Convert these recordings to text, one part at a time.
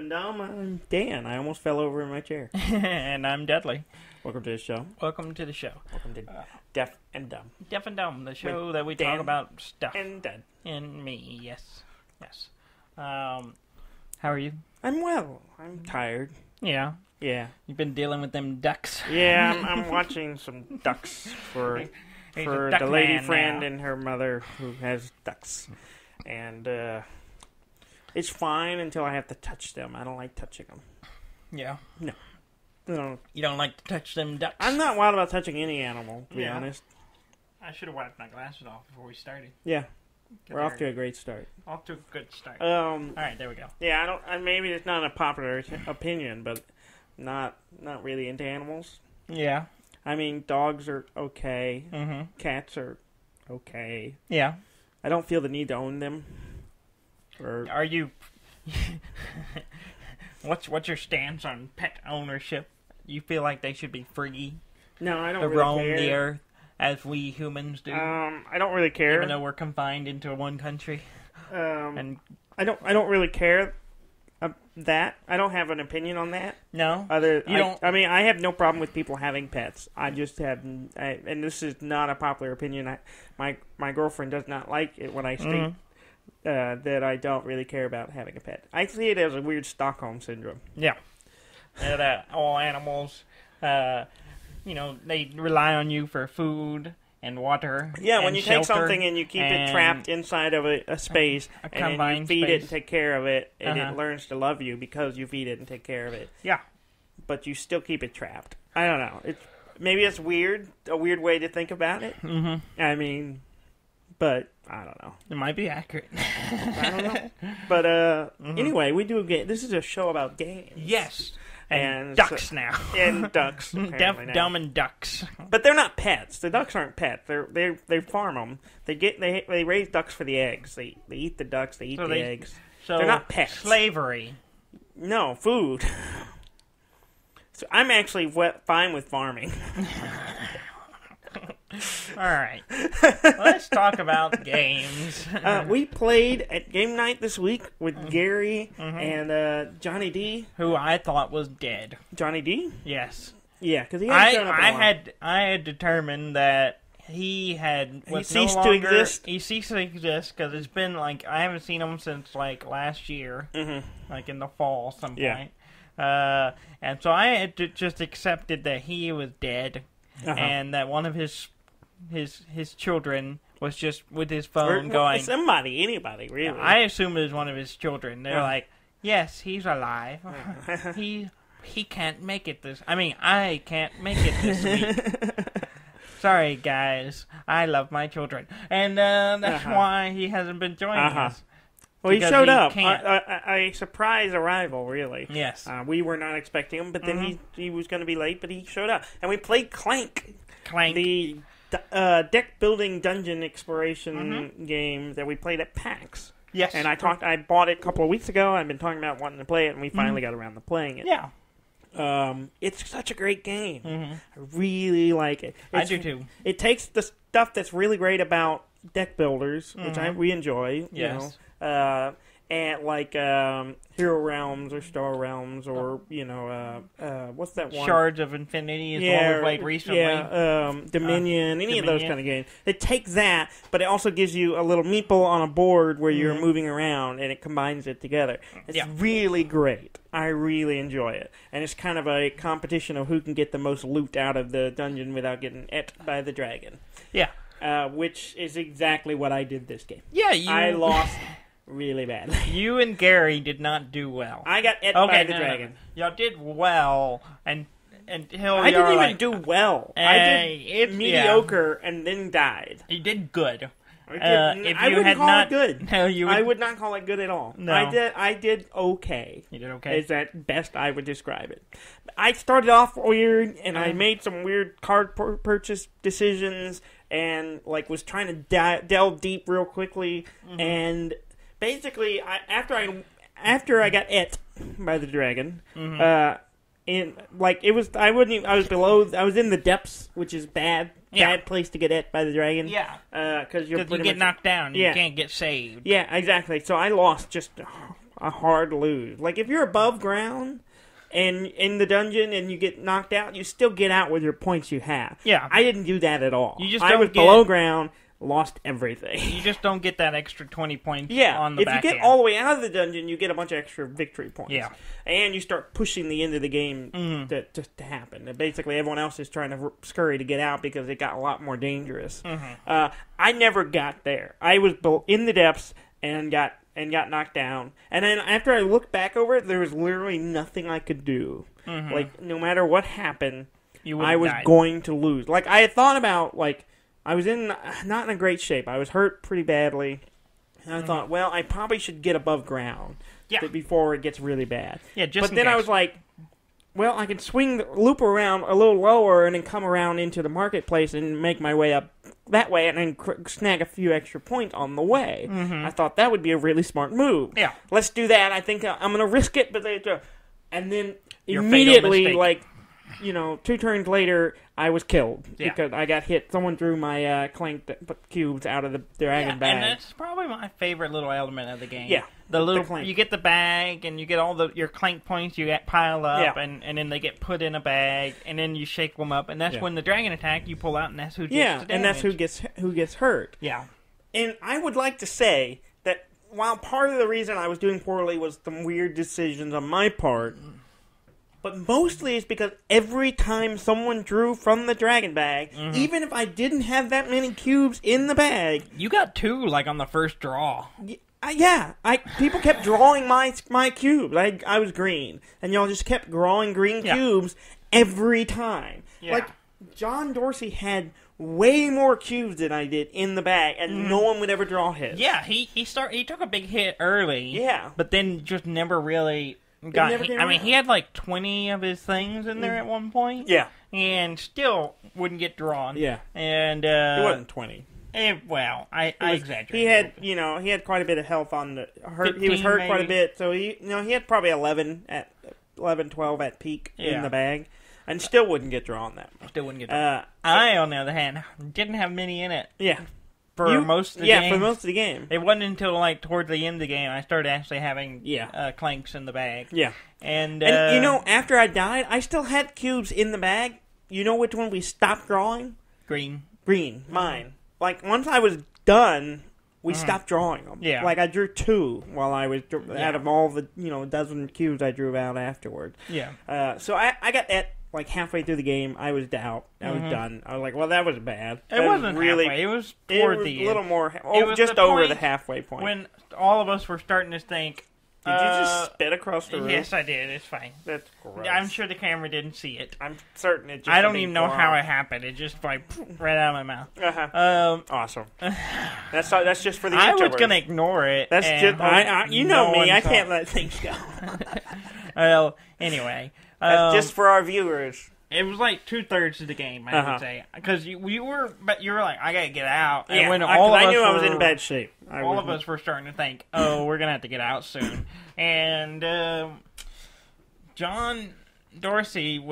and Dumb. I'm Dan. I almost fell over in my chair. And I'm Dudley. Welcome to the show. Welcome to the show. Welcome to Deaf and Dumb. Deaf and Dumb, the show With that we Dan talk about stuff. And Dud. And me, yes. Yes. How are you? I'm well. I'm tired. Yeah. Yeah. You've been dealing with them ducks. Yeah, I'm watching some ducks for He's the a duck lady man friend now. and her mother who has ducks. And it's fine until I have to touch them. I don't like touching them. Yeah. No. You don't like to touch them ducks? I'm not wild about touching any animal, to be honest. I should have wiped my glasses off before we started. Yeah. We're off to a great start. Off to a good start. Alright, there we go. Yeah, maybe it's not a popular opinion, but not really into animals. Yeah. I mean, dogs are okay. Mm-hmm. Cats are okay. Yeah. I don't feel the need to own them. Are you... What's your stance on pet ownership? You feel like they should be free No, I don't to really roam care. the earth as we humans do? I don't really care. Even though we're confined into one country. And I don't really care that. I don't have an opinion on that. No? I mean, I have no problem with people having pets. I just have, and this is not a popular opinion. My girlfriend does not like it when I state that I don't really care about having a pet. I see it as a weird Stockholm syndrome. Yeah. That all animals, they rely on you for food and water. Yeah, when and you shelter, take something and you keep it trapped inside of a space, and then you feed it and take care of it, and it learns to love you because you feed it and take care of it. Yeah. But you still keep it trapped. I don't know. Maybe it's weird, a weird way to think about it. Mm-hmm. I mean, but I don't know. It might be accurate. I don't know. But anyway, we do a game. This is a show about games. Yes. And ducks now. And ducks. Deaf, dumb, and ducks. But they're not pets. The ducks aren't pets. They farm them. They raise ducks for the eggs. They eat the ducks. They eat the eggs. So they're not pets. Slavery. No, food. So I'm actually fine with farming. All right. Let's talk about games. We played at game night this week with Gary and Johnny D. Who I thought was dead. Johnny D? Yes. Yeah, because he hadn't shown up in a while. I had determined that he ceased to exist. He ceased to exist because it's been I haven't seen him since last year, like in the fall some point. And so I had just accepted that he was dead, and that one of his children was just with his phone going. Anybody, really. I assume it was one of his children. They're like, yes, he's alive. He can't make it this. I mean, I can't make it this week. Sorry, guys. I love my children, and that's why he hasn't been joining us. Well, he showed up. A surprise arrival, really. Yes. We were not expecting him, but then he was going to be late, but he showed up, and we played Clank. The deck building dungeon exploration game that we played at PAX. Yes. And I bought it a couple of weeks ago. I've been talking about wanting to play it, and we finally got around to playing it. Yeah. It's such a great game. I really like it. I do too. It takes the stuff that's really great about deck builders, which we enjoy. Yes. And Hero Realms or Star Realms or what's that one? Shards of Infinity is the one we played recently. Yeah, Dominion, any of those kind of games. It takes that, but it also gives you a little meeple on a board where you're moving around, and it combines it together. It's really great. I really enjoy it, and it's kind of a competition of who can get the most loot out of the dungeon without getting ate by the dragon. Yeah, which is exactly what I did this game. Yeah, I lost really bad. You and Gary did not do well. I got ate by the dragon. Y'all did well, until I didn't even do well. I did mediocre and then died. You did good. I wouldn't call it good. No, I would not call it good at all. No. I did okay. You did okay? Is that best I would describe it. I started off weird, and I made some weird card purchase decisions, and was trying to delve deep real quickly, and basically, after I got ate by the dragon, I was in the depths, which is bad place to get ate by the dragon. Yeah, because you get knocked down, and you can't get saved. Yeah, exactly. So I lost just a hard lose. Like, if you're above ground and in the dungeon and you get knocked out, you still get out with your points you have. Yeah. I didn't do that at all. You just I was below ground, lost everything. You just don't get that extra 20 points on the if back you get end. all the way out of the dungeon, you get a bunch of extra victory points. Yeah. And you start pushing the end of the game to happen. And basically, everyone else is trying to scurry to get out because it got a lot more dangerous. I never got there. I was in the depths and got knocked down. And then after I looked back over it, there was literally nothing I could do. Like, no matter what happened, I was going to lose. Like, I had thought about, like, I was not in a great shape. I was hurt pretty badly. And I thought, well, I probably should get above ground before it gets really bad. Yeah, but then I was like, well, I can loop around a little lower and then come around into the marketplace and make my way up that way and then snag a few extra points on the way. I thought that would be a really smart move. Yeah. Let's do that. I think I'm going to risk it. And then immediately, like, 2 turns later, I was killed because I got hit. Someone drew my Clank cubes out of the dragon bag. And that's probably my favorite little element of the game. Yeah. You get the bag, and you get all your Clank points you get piled up, and then they get put in a bag, and then you shake them up, and that's when the dragon attack, you pull out, and that's who gets the damage. And that's who gets hurt. Yeah. And I would like to say that while part of the reason I was doing poorly was some weird decisions on my part, but mostly it's because every time someone drew from the dragon bag, even if I didn't have that many cubes in the bag... You got 2, like, on the first draw. People kept drawing my cubes. I was green. And y'all just kept drawing green cubes every time. Yeah. Like, John Dorsey had way more cubes than I did in the bag, and no one would ever draw his. Yeah, he took a big hit early. Yeah. But then just never really... he had like 20 of his things in there at one point. Yeah. And still wouldn't get drawn. Yeah. And it wasn't 20. I exaggerated. He had quite a bit of health on the hurt. He was hurt quite a bit, so he had probably 12 at peak in the bag, and still wouldn't get drawn that much. Still wouldn't get drawn. I, on the other hand, didn't have many in it. Yeah. For most of the game. Yeah, for most of the game. It wasn't until, like, toward the end of the game I started actually having Clanks in the bag. Yeah. And after I died, I still had cubes in the bag. You know which one we stopped drawing? Green. Mine. Like, once I was done, we stopped drawing them. Yeah. Like, I drew 2 while I was, out of all the, dozen cubes I drew out afterwards. Yeah. So I got that. Like, halfway through the game, I was out. I was done. I was like, well, that was bad. It wasn't really halfway. It was toward the end. A little more, just over the halfway point. When all of us were starting to think... Did you just spit across the room? Yes, I did. It's fine. That's gross. I'm sure the camera didn't see it. I'm certain it just... I don't even know how it happened. It just, like, right out of my mouth. Awesome. That's just for the YouTubers. I was going to ignore it. That's just... you know me. I can't let things go. Well, anyway... That's just for our viewers. It was like 2/3 of the game, I would say, because you were like, I gotta get out. And when I knew I was in bad shape. All of us were starting to think, oh, we're gonna have to get out soon. And John Dorsey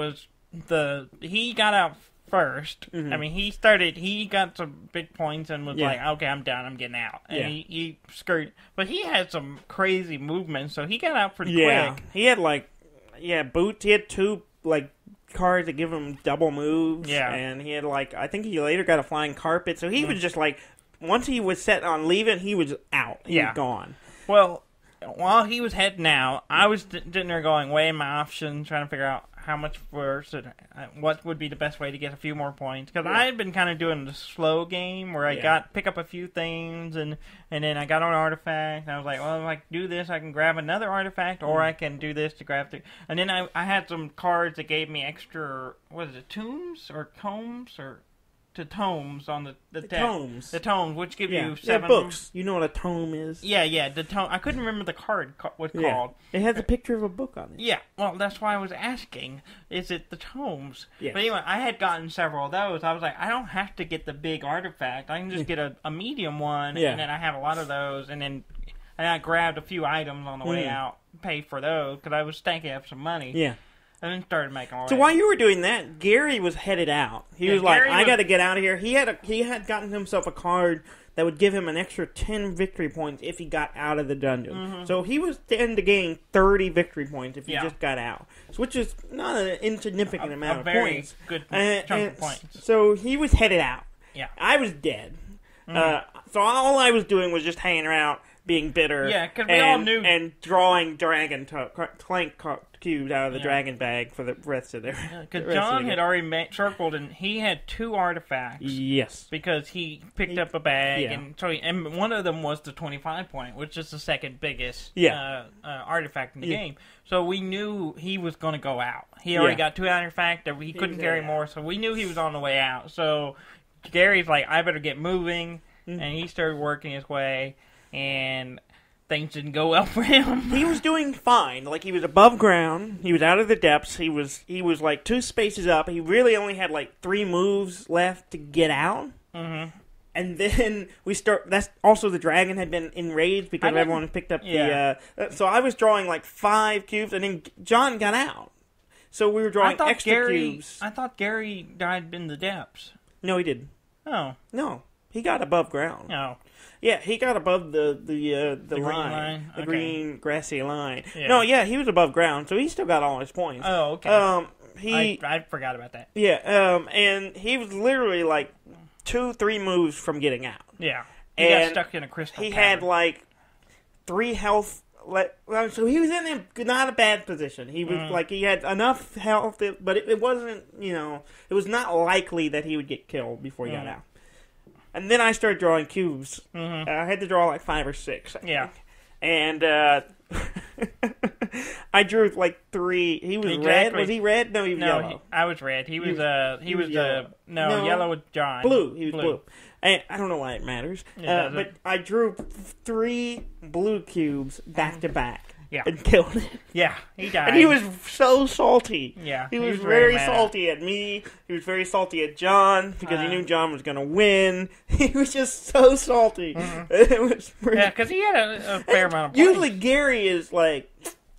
he got out first. I mean, he got some big points and was like, okay, I'm done, I'm getting out. And he skirted, but he had some crazy movements, so he got out pretty quick. He had boots. He had 2 cards that give him double moves. Yeah, and he had I think he later got a flying carpet. So he was just once he was set on leaving, he was out. He was gone. Well, while he was heading out, I was sitting there weighing my options, trying to figure out how much worse, what would be the best way to get a few more points. Because I had been kind of doing the slow game where I pick up a few things and then I got an artifact. And I was like, well, if I do this, I can grab another artifact, or I can do this to grab the... And then I had some cards that gave me extra, tombs or combs or... tomes on the deck. Tomes. The tomes, which give you 7... They're books. You know what a tome is? Yeah, the tome. I couldn't remember the card was called. It has a picture of a book on it. Yeah, well, that's why I was asking. Is it the tomes? Yes. But anyway, I had gotten several of those. I was like, I don't have to get the big artifact. I can just get a medium one, and then I have a lot of those, and I grabbed a few items on the way out, paid for those, because I was stacking up some money. Yeah. And then started making all So while you were doing that, Gary was headed out. He was like, I got to get out of here. He had gotten himself a card that would give him an extra 10 victory points if he got out of the dungeon. So he was to gain 30 victory points if he just got out, which is not an insignificant amount of points. Good chunk of points. So he was headed out. Yeah. I was dead. So all I was doing was just hanging around, being bitter. Yeah, because we all knew. And drawing Clank cubes out of the dragon bag for the rest of their... Because John had already circled, and he had 2 artifacts. Yes. Because he picked up a bag, and one of them was the 25-point, which is the second biggest artifact in the game. So we knew he was going to go out. He already got 2 artifacts, he couldn't carry more, so we knew he was on the way out. So Gary's like, I better get moving, and he started working his way, and things didn't go well for him. He was doing fine. Like, he was above ground. He was out of the depths. He was like 2 spaces up. He really only had like 3 moves left to get out. And then that's also the dragon had been enraged because everyone had picked up the... so I was drawing like 5 cubes, and then John got out. So we were drawing extra cubes. I thought Gary died in the depths. No, he didn't. Oh. No. He got above ground. Oh. Yeah, he got above the line. The green grassy line. Yeah. No, he was above ground, so he still got all his points. Oh, okay. I forgot about that. Yeah, and he was literally like 2-3 moves from getting out. Yeah. He got stuck in a crystal He cavern. had like 3 health. So he was in not a bad position. He was like, he had enough health, but it wasn't, it was not likely that he would get killed before he got out. And then I started drawing cubes. I had to draw like 5 or 6. I think. And I drew like 3. He was red. Was he red? No, he was yellow. I was red. He was yellow. Yellow was John. Blue. He was blue. And I don't know why it matters. But I drew 3 blue cubes back to back. Yeah. And killed it. Yeah, he died. And he was so salty. Yeah. He was very salty at me. He was very salty at John because he knew John was going to win. He was just so salty. It was pretty... Yeah, because he had a fair amount of points. Usually Gary is like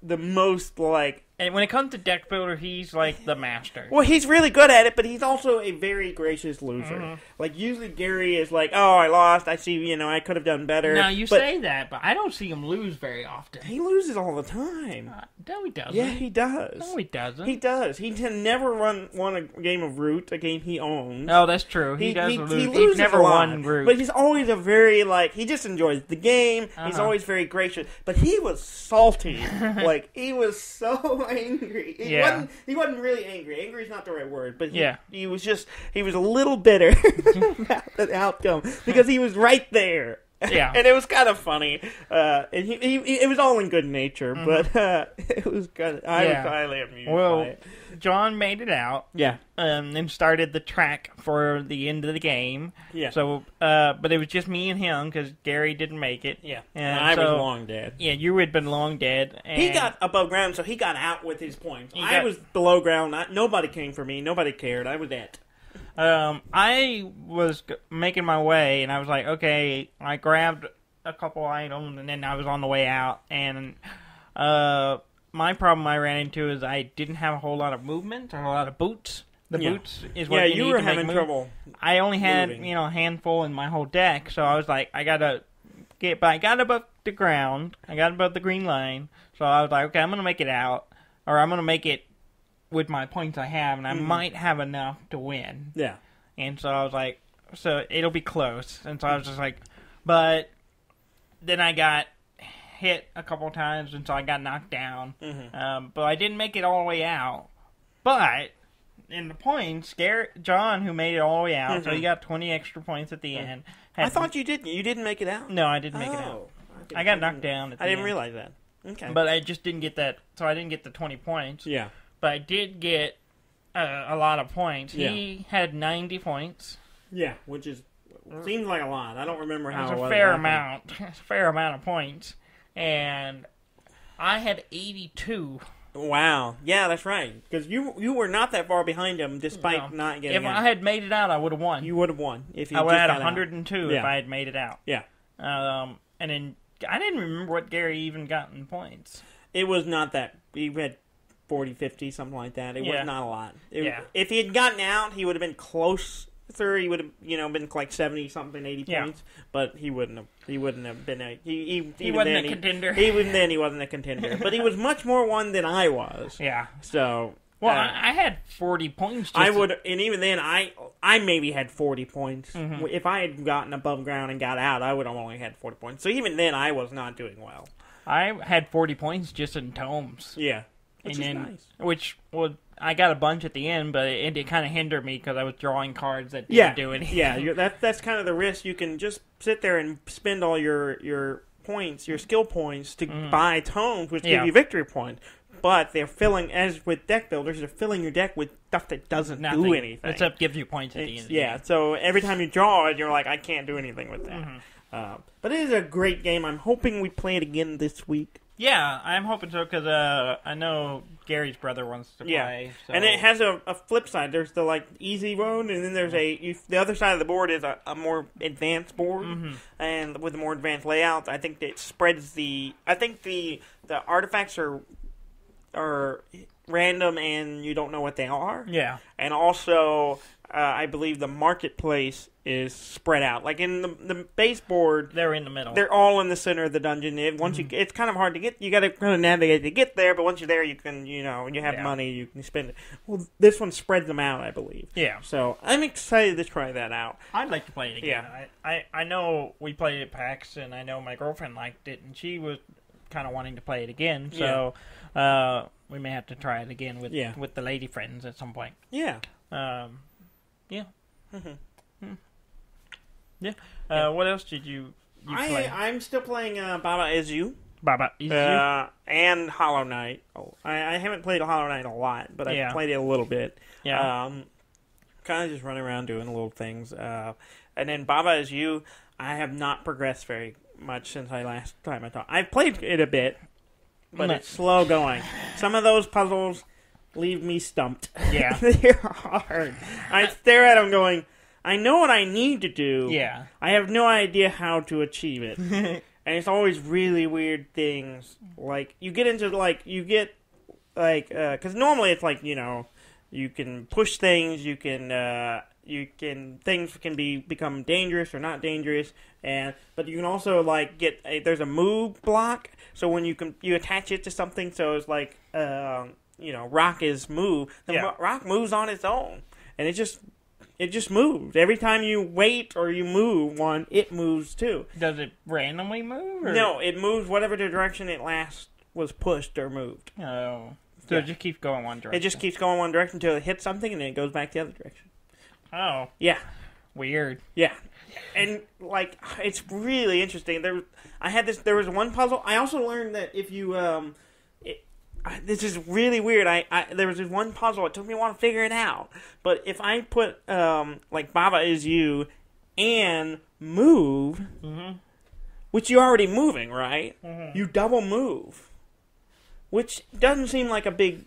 the most like... And when it comes to deck builder, he's like the master. Well, he's really good at it, but he's also a very gracious loser. Like, usually Gary is like, oh, I lost. I see, I could have done better. Now, you say that, but I don't see him lose very often. He loses all the time. No, he doesn't. Yeah, he does. No, he doesn't. He does. He can never won a game of Root, a game he owns. Oh, that's true. He does lose. He loses never won Root. But he's always a very, he just enjoys the game. He's always very gracious. But he was salty. He was so angry. He wasn't really angry. Angry is not the right word, but he was a little bitter about the outcome because he was right there. Yeah, and it was kind of funny. And it was all in good nature, but it was kind of. I was highly amused by it. John made it out. Yeah, and started the track for the end of the game. Yeah. So, but it was just me and him because Gary didn't make it. Yeah, and I was long dead. Yeah, you had been long dead. And he got above ground, so he got out with his points. I was below ground. Nobody came for me. Nobody cared. I was dead. I was making my way, and I was like, okay, I grabbed a couple items, and then I was on the way out, and my problem I ran into is I didn't have a whole lot of movement or a lot of boots. The boots is what you need were to make having trouble. I only had, a handful in my whole deck, so I was like, I gotta get by. I got above the ground. I got above the green line, so I was like, okay, I'm gonna make it out, or I'm gonna make it with my points I have, and I might have enough to win. Yeah. And so I was like, so it'll be close. And so I was just like, but then I got hit a couple times, and so I got knocked down. But I didn't make it all the way out. But in the points, John, who made it all the way out, so he got 20 extra points at the end. I thought you didn't. You didn't make it out? No, I didn't make it out. I got knocked down at the end. I didn't realize that. Okay. But I just didn't get that, so I didn't get the 20 points. Yeah. But I did get a lot of points. Yeah. He had 90 points. Yeah, which seems like a lot. I don't remember how it was. A fair amount. A fair amount of points. And I had 82. Wow. Yeah, that's right. Because you were not that far behind him despite not getting out. If I had made it out, I would have won. You would have won. If you I would have had 102 if I had made it out. Yeah. And then I didn't remember what Gary even got in points. It was not that. He had 40, 50, something like that. It was not a lot. Yeah. If he had gotten out, he would have been close third, he would have, been like 70 something, 80 points. But he wouldn't have been a. He wasn't a contender. Even then, he wasn't a contender. But he was much more one than I was. Yeah. So. Well, I had 40 points. And even then, I maybe had 40 points. Mm-hmm. If I had gotten above ground and got out, I would have only had 40 points. So even then, I was not doing well. I had 40 points just in tomes. Yeah, which is nice. I got a bunch at the end, but it kind of hindered me because I was drawing cards that didn't do anything. Yeah, that's kind of the risk. You can just sit there and spend all your points, your skill points, to buy tomes, which give you victory points. But they're filling, as with deck builders, they're filling your deck with stuff that doesn't do anything. Except give you points at the end. Yeah, so every time you draw it, you're like, I can't do anything with that. Mm-hmm. But it is a great game. I'm hoping we play it again this week. Yeah, I'm hoping so, because I know Gary's brother wants to play. So. And it has a flip side. There's the easy road, and then there's the other side of the board is a more advanced board, and with a more advanced layout. I think it spreads the artifacts are random and you don't know what they are. Yeah. And also, I believe the marketplace is spread out. Like in the base board, they're in the middle. They're all in the center of the dungeon. It's kind of hard to get. You got to kind of navigate to get there. But once you're there, you can, when you have money, you can spend it. Well, this one spreads them out, I believe. Yeah. So I'm excited to try that out. I'd like to play it again. Yeah. I know we played it at PAX, and I know my girlfriend liked it, and she was kind of wanting to play it again. So. Yeah. We may have to try it again with the lady friends at some point. Yeah. Yeah. Mm-hmm. Yeah. What else did you play? I'm still playing Baba Is You. Baba Is You? And Hollow Knight. I haven't played Hollow Knight a lot, but I've played it a little bit. Yeah. Kind of just running around doing little things. And then Baba Is You, I have not progressed very much since last time I talked. I've played it a bit. But it's slow going. Some of those puzzles leave me stumped. Yeah. They're hard. I stare at them going, I know what I need to do. Yeah. I have no idea how to achieve it. And it's always really weird things. Like, you get into, because normally it's you can push things, things can become dangerous or not dangerous, but you can also there's a move block. So when you attach it to something, so it's like rock is move. The rock moves on its own, and it just moves every time you wait or you move one. It moves too. Does it randomly move? Or? No, it moves whatever direction it last was pushed or moved. Oh, so it just keeps going one direction. It just keeps going one direction until it hits something, and then it goes back the other direction. Oh, yeah, weird. Yeah. And, it's really interesting. There was one puzzle. I also learned that if you, this is really weird. There was this one puzzle. It took me a while to figure it out. But if I put, Baba Is You and move, which you're already moving, right? Mm-hmm. You double move. Which doesn't seem like a big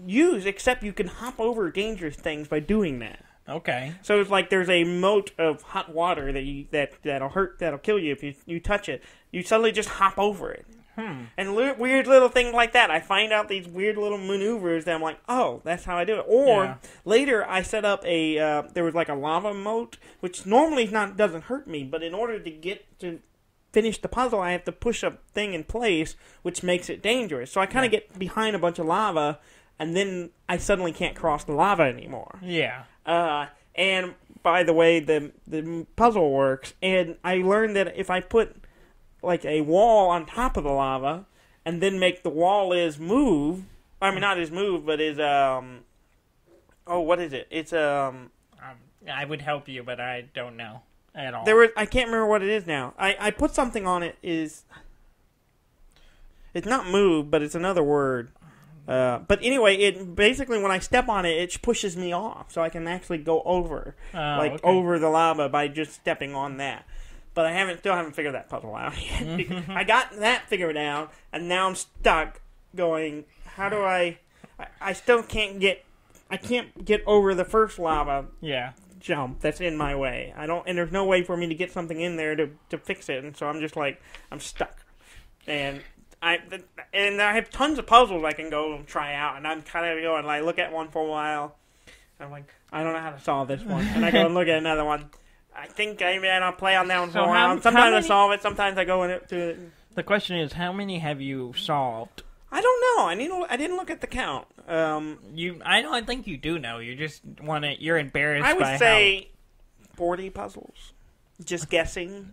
use, except you can hop over dangerous things by doing that. Okay. So it's like there's a moat of hot water that'll kill you if you touch it. You suddenly just hop over it. And weird little things like that. I find out these weird little maneuvers that I'm like, oh, that's how I do it. Or later I set up there was a lava moat, which normally doesn't hurt me, but in order to finish the puzzle, I have to push a thing in place, which makes it dangerous. So I kind of get behind a bunch of lava, and then I suddenly can't cross the lava anymore. Yeah. And by the way, the puzzle works, and I learned that if I put a wall on top of the lava, and then make the wall move, not move, but what is it? It's I would help you, but I don't know at all. I can't remember what it is now. I put something on it. It's not move, but it's another word. But anyway, it basically when I step on it, it pushes me off, so I can actually go over, over the lava by just stepping on that. But I still haven't figured that puzzle out yet. Because I got that figured out, and now I'm stuck. Going, how do I still can't get over the first lava jump that's in my way. And there's no way for me to get something in there to fix it, and so I'm just I'm stuck, and I have tons of puzzles I can go and try out, and I'm kind of going, look at one for a while, I'm like, I don't know how to solve this one. And I go and look at another one. I think maybe I'll play on that one for a while. Sometimes I solve it, sometimes I go into it. The question is, how many have you solved? I don't know. I didn't look at the count. I think you do know. You just you're embarrassed. I would say 40 puzzles. Just guessing.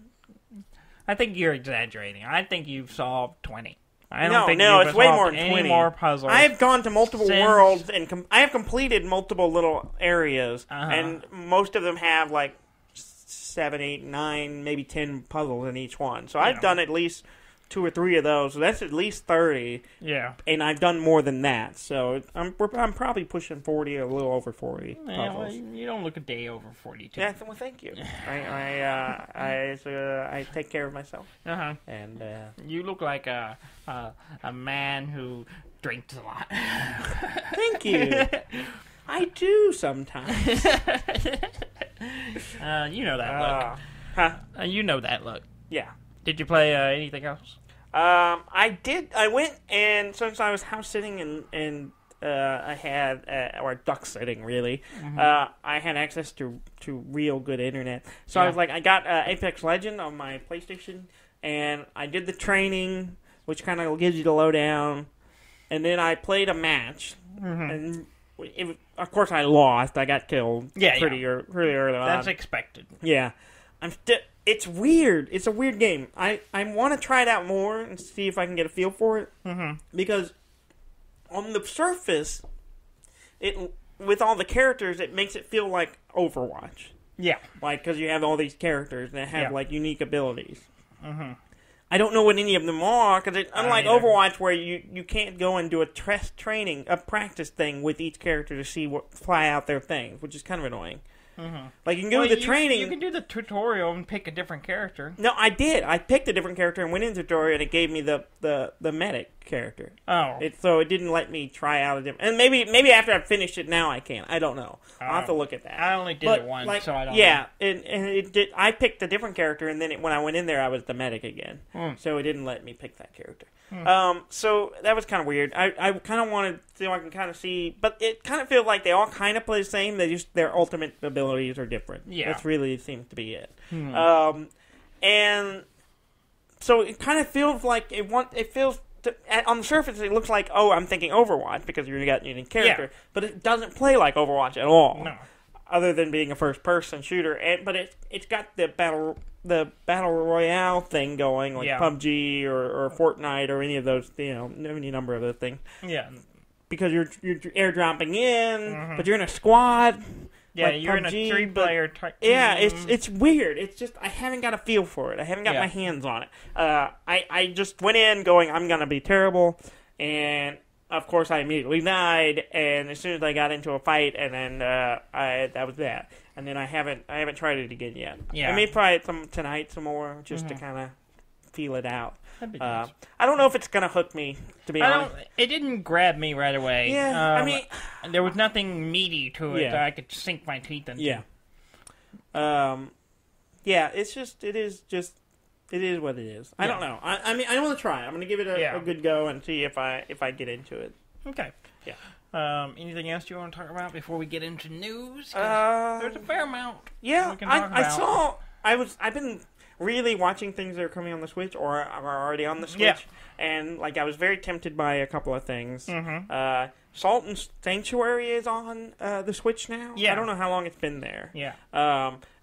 I think you're exaggerating. I think you've solved 20. It's way more than 20. More puzzles. I have gone to multiple worlds and I have completed multiple little areas, and most of them have like 7, 8, 9, maybe 10 puzzles in each one. So I've done at least 2 or 3 of those. So that's at least 30. Yeah. And I've done more than that. So I'm probably pushing 40, a little over 40 puzzles. Well, you don't look a day over 42. Yeah, well, thank you. I take care of myself. And you look like a man who drinks a lot. Thank you. I do sometimes. You know that look. You know that look. Yeah. Did you play anything else? I did. I went, and since I was house sitting and I had, or duck sitting really, I had access to real good internet. So I was like, I got Apex Legend on my PlayStation, and I did the training, which kind of gives you the lowdown, and then I played a match, and of course I lost. I got killed pretty early on. That's expected. Yeah. It's weird. It's a weird game. I want to try it out more and see if I can get a feel for it. Because on the surface, with all the characters, it makes it feel like Overwatch. Yeah. Like, because you have all these characters that have, like, unique abilities. I don't know what any of them are, because unlike Overwatch, where you can't go and do a practice thing with each character to see what fly out their things, which is kind of annoying. Like, you can go to the training. You can do the tutorial and pick a different character. No, I did. I picked a different character and went into the tutorial, and it gave me the medic character. Oh. So it didn't let me try out a different... And maybe after I've finished it now I can. I don't know. I'll have to look at that. I only did it once, so I don't know. Yeah, and it did. I picked a different character, and then when I went in there, I was the medic again. So it didn't let me pick that character. So that was kind of weird. I kind of wanted so I can kind of see... But it kind of feels like they all kind of play the same. They just their ultimate abilities are different. Yeah. That's really seems to be it. And so it kind of feels like it feels... on the surface, it looks like, I'm thinking Overwatch because you got a unique character, but it doesn't play like Overwatch at all. No. Other than being a first-person shooter, but it's got the battle royale thing going, like PUBG or Fortnite or any of those, any number of those things. Yeah, because you're airdropping in, but you're in a squad. Yeah, like you're PUBG, in a 3-player type team. Yeah, it's weird. It's just I haven't got a feel for it. I haven't got my hands on it. I just went in going, I'm gonna be terrible, and of course I immediately died. And as soon as I got into a fight, and then that was that. And then I haven't tried it again yet. Yeah. I may try it tonight some more just to kind of feel it out. Nice. I don't know if it's gonna hook me, to be honest. It didn't grab me right away. Yeah, I mean, there was nothing meaty to it that I could sink my teeth into. Yeah. It's just it is what it is. I don't know. I mean, I want to try. I'm gonna give it a good go and see if I get into it. Okay. Yeah. Anything else you want to talk about before we get into news? There's a fair amount. Yeah, I've been really watching things that are coming on the Switch or are already on the Switch, and I was very tempted by a couple of things. Salt and Sanctuary is on the Switch now. Yeah. I don't know how long it's been there. Yeah.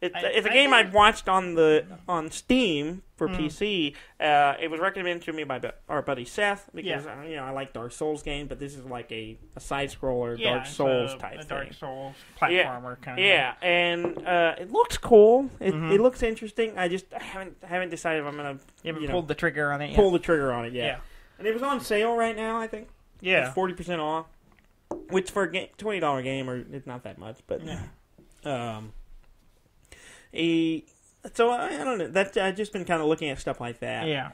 It's a game I've watched on Steam for PC. It was recommended to me by our buddy Seth because I like Dark Souls games, but this is like a side scroller Dark Souls type thing. Dark Souls platformer kind of. Yeah, and it looks cool. It looks interesting. I haven't decided if I'm gonna pulled the trigger on it yet. Pull the trigger on it. Yeah. And it was on sale right now. I think. Yeah. It's 40% off. Which for a $20 game, it's not that much, but so I don't know. I've just been kind of looking at stuff like that. Yeah.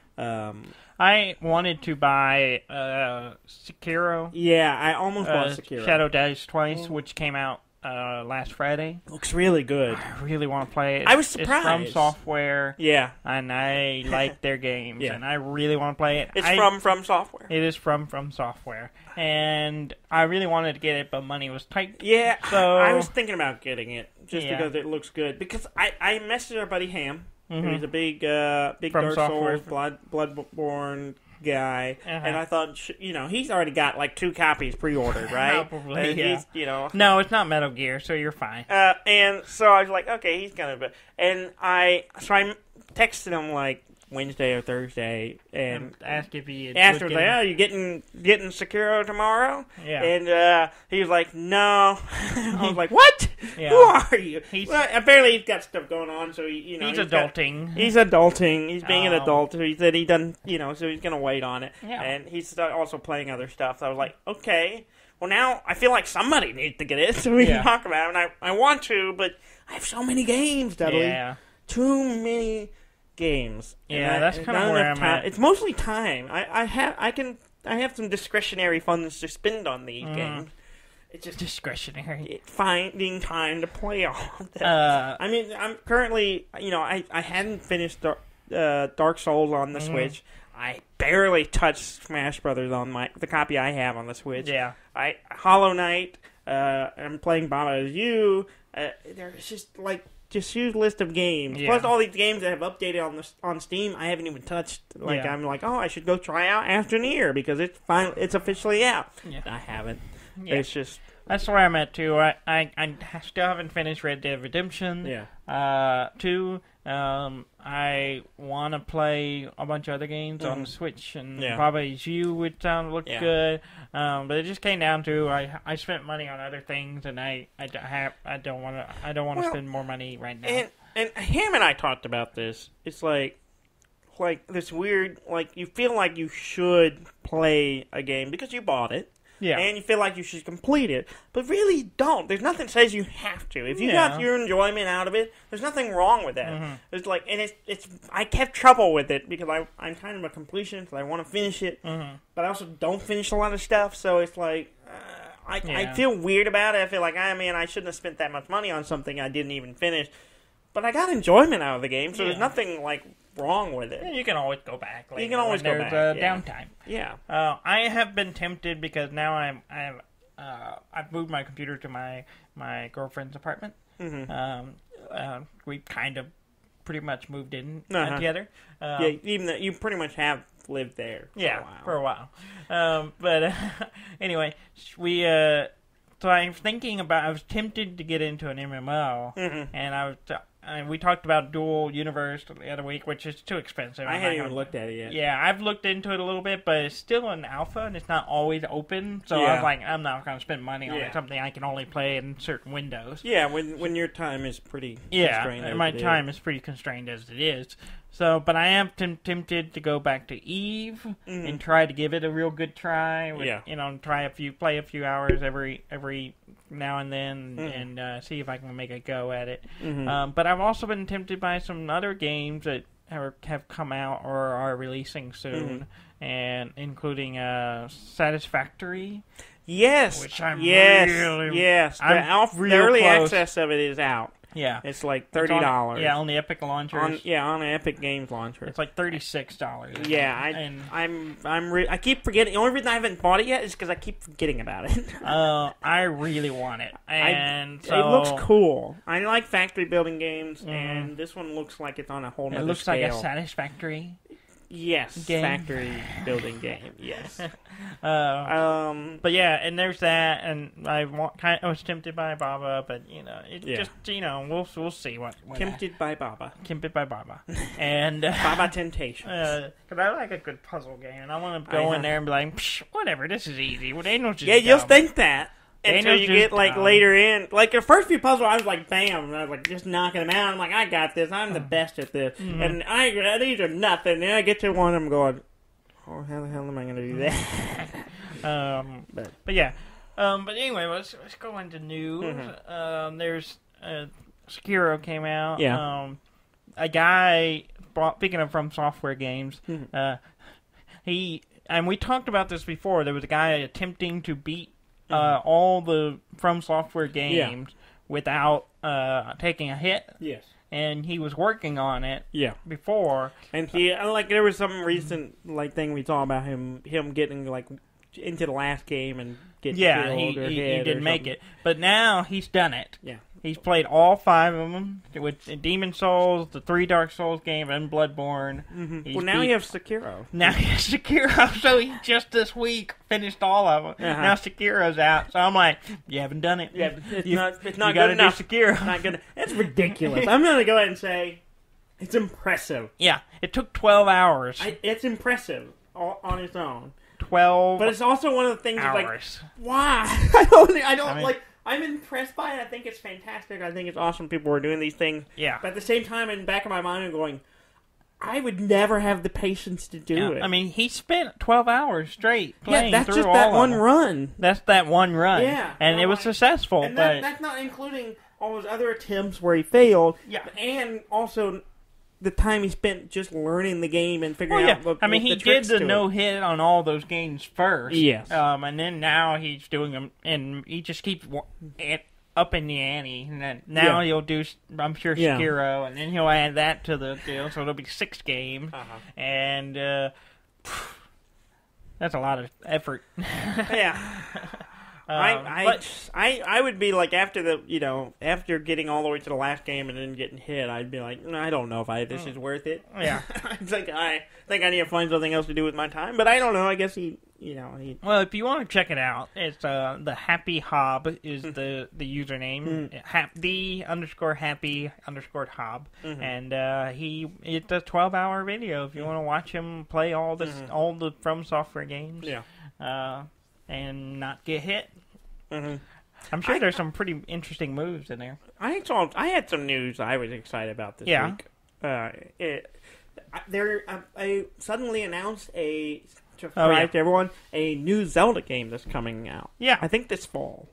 I wanted to buy Sekiro. Yeah, I almost bought Sekiro. Shadow Dice Twice, which came out last Friday. Looks really good. I really want to play it. I was surprised. It's from Software. Yeah. And I like their games, Yeah. and I really want to play it. It's from Software. It is from Software. And I really wanted to get it, but money was tight. Yeah, so I was thinking about getting it just because it looks good. Because I messaged our buddy Ham, who's a big Dark Software. Souls, Bloodborne guy, and I thought, he's already got like 2 copies pre-ordered, right? Probably, yeah. He's, No, it's not Metal Gear, so you're fine. And so I was like, okay, he's gonna, and I texted him like Wednesday or Thursday and asked if he asked him, like, you getting Sekiro tomorrow? Yeah. And he was like, no. I was like, what? Yeah. Who are you? Well, apparently he's got stuff going on, so he's adulting. He's adulting. He's being an adult. So he said he doesn't, so he's gonna wait on it. Yeah. And he's also playing other stuff. So I was like, okay. Well, now I feel like somebody needs to get it so we can talk about it. And I want to, but I have so many games, Dudley. Yeah. Too many games. Yeah, that's kind of where I'm at. It's mostly time. I have some discretionary funds to spend on these games. It's just discretionary. Finding time to play all of them. I mean, I'm currently, I hadn't finished Dark Souls on the Switch. I barely touched Smash Brothers on the copy I have on the Switch. Yeah. Hollow Knight. I'm playing Baba Is You. There's just huge list of games. Yeah. Plus all these games that have updated on Steam, I haven't even touched. I'm like, I should go try out After Nier because it's officially out. Yeah. I haven't. Yeah. It's just that's where I'm at too. I still haven't finished Red Dead Redemption. Yeah. 2. I want to play a bunch of other games on the Switch, and probably You would look good. But it just came down to I spent money on other things, and I don't want to spend more money right now. And Ham and I talked about this. It's like this weird, you feel like you should play a game because you bought it. Yeah. And you feel like you should complete it, but really you don't. There's nothing that says you have to. If you got your enjoyment out of it, there's nothing wrong with that. It's it's I kept trouble with it because I'm kind of a completionist. I want to finish it, but I also don't finish a lot of stuff. So it's like I feel weird about it. I feel like I shouldn't have spent that much money on something I didn't even finish. But I got enjoyment out of the game, so there's nothing wrong with it. Yeah, you can always go back. You can always go back. There's downtime. Yeah. I have been tempted because now I've moved my computer to my girlfriend's apartment. We kind of pretty much moved in together. Even though you pretty much have lived there. For a while. But anyway, we. So I'm thinking about. I was tempted to get into an MMO, and we talked about Dual Universe the other week, which is too expensive. I haven't even looked at it yet. Yeah, I've looked into it a little bit, but it's still an alpha, and it's not always open. So I was like, I'm not going to spend money on it. Something I can only play in certain windows. Yeah, when your time is pretty constrained. Yeah, my time is pretty constrained as it is. So, but I am tempted to go back to Eve and try to give it a real good try. Play a few hours every now and then, and see if I can make a go at it. But I've also been tempted by some other games that have come out or are releasing soon, and including Satisfactory. Yes, which I'm the early access of it is out. Yeah, it's like $30. On the Epic launchers. On the Epic Games launcher, it's like $36. Yeah, I keep forgetting. The only reason I haven't bought it yet is because I keep forgetting about it. I really want it, and it looks cool. I like factory building games, and this one looks like it's on a whole nother scale. It looks like a Satisfactory. Yes, factory building game. Yes. But yeah, and there's that, and I was tempted by Baba, but just we'll see what tempted by Baba, and Baba Temptation. Because I like a good puzzle game, and I want to go in there and be like, whatever, this is easy. Well, Daniel's just you'll dumb. think that. Until you get later in, the first few puzzles, I was like, bam, and I was just knocking them out. I'm like, I got this. I'm the best at this, and these are nothing. And then I get to one, I'm going, oh, how the hell am I going to do that? But yeah, but anyway, let's go into news. There's Sekiro came out. Yeah. A guy speaking of From Software games, and we talked about this before. There was a guy attempting to beat all the From Software games without taking a hit. Yes. And he was working on it before. And he, like, there was some recent, like, thing we saw about him getting, like, into the last game and getting killed or he hit didn't or make something. it. But now he's done it. Yeah. He's played all 5 of them with Demon Souls, the 3 Dark Souls games, and Bloodborne. Mm-hmm. Well, now you have Sekiro. Now he has Sekiro, so he just this week finished all of them. Uh-huh. Now Sekiro's out, so I'm like, you haven't done it. Yeah, it's not you good gotta enough. do Sekiro. Not good. It's ridiculous. I'm going to go ahead and say it's impressive. Yeah, it took 12 hours. It's impressive on its own. 12 But it's also one of the things hours. Like, why? I don't like... I'm impressed by it. I think it's fantastic. I think it's awesome people are doing these things. Yeah. But at the same time, in the back of my mind, I'm going, I would never have the patience to do it. I mean, he spent 12 hours straight playing that's through just all that of one them. run. That's that one run. Yeah. And it was successful. And but that's not including all those other attempts where he failed. Yeah. And also the time he spent just learning the game and figuring out I mean, he did the no-hit on all those games first. Yes. And then now he's doing them, and he just keeps up in the ante. And then now he'll do, I'm sure, Sekiro, and then he'll add that to the deal, so it'll be 6 games. And that's a lot of effort. Yeah. I would be like, after getting all the way to the last game and then getting hit, I'd be like, I don't know if this is worth it. Yeah. I think I need to find something else to do with my time, but I don't know. I guess he. Well, if you want to check it out, it's the Happy Hob is the username. The_happy_hob, and it's a 12-hour video if you want to watch him play all the From Software games. Yeah. And not get hit. I'm sure there's some pretty interesting moves in there. I had some news I was excited about this week. I suddenly announced to everyone a new Zelda game that's coming out. Yeah, I think this fall.